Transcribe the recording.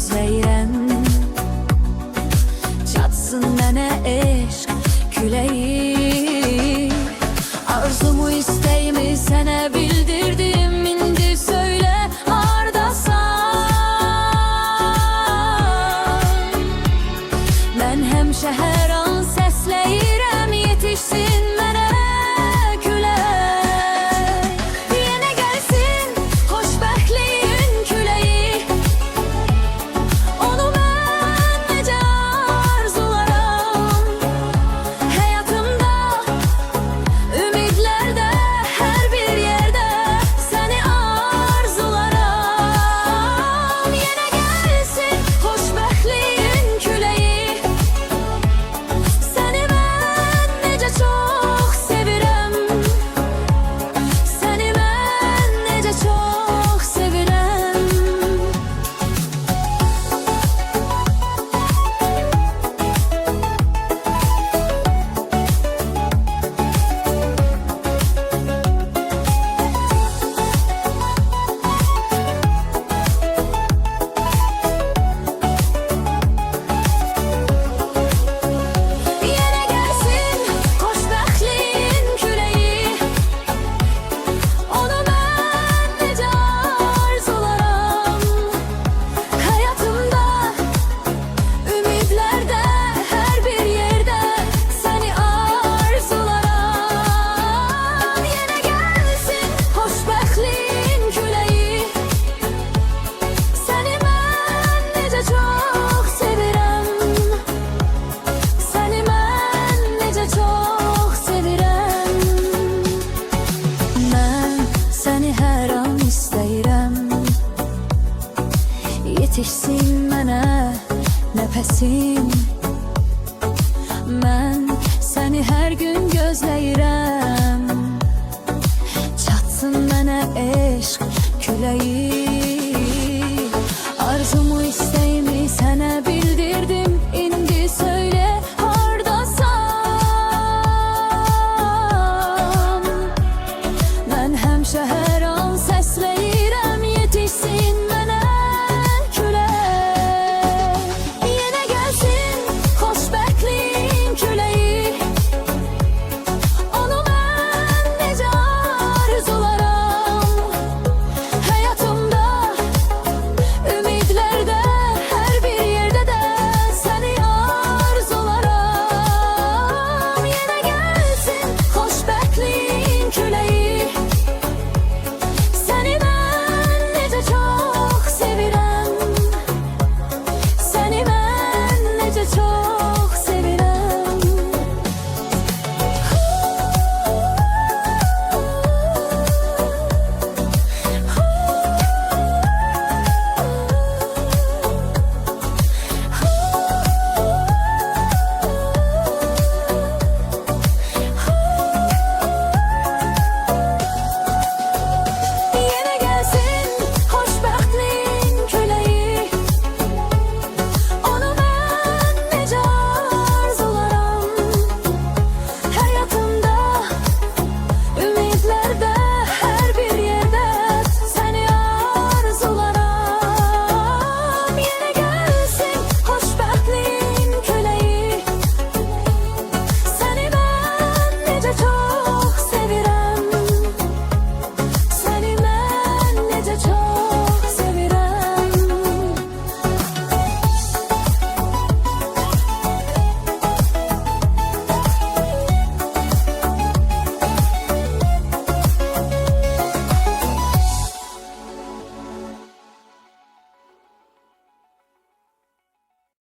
gözləyirəm. Çatsın mənə eşq küləyi. Arzumu, istəyimi sənə bildirdim. İndi söylə hardasan? Mən həmişə hər an səsləyirəm, yetişsin mənə külək. Yenə gəlsin xoşbəxtliyin küləyi. Onu mən necə arzularam. Həyatımda, ümidlərdə, hər bir yerdə səni arzularam. Yenə gəlsin xoşbəxtliyin küləyi. Səni mən necə çox sevirəm. Səni mən necə çox sevirəm. Yenə gəlsin xoşbəxtliyin küləyi. Onu mən necə arzularam. Həyatımda, ümidlərdə, hər bir yerdə səni arzularam. Yenə gəlsin xoşbəxtliyin küləyi. Səni mən necə çox sevirəm. Səni mən necə çox sevirəm. Mən səni hər an istəyirəm. Yetişsin mənə nəfəsim. Mən səni hər gün gözləyirəm. Çatsın mənə eşq küləyi.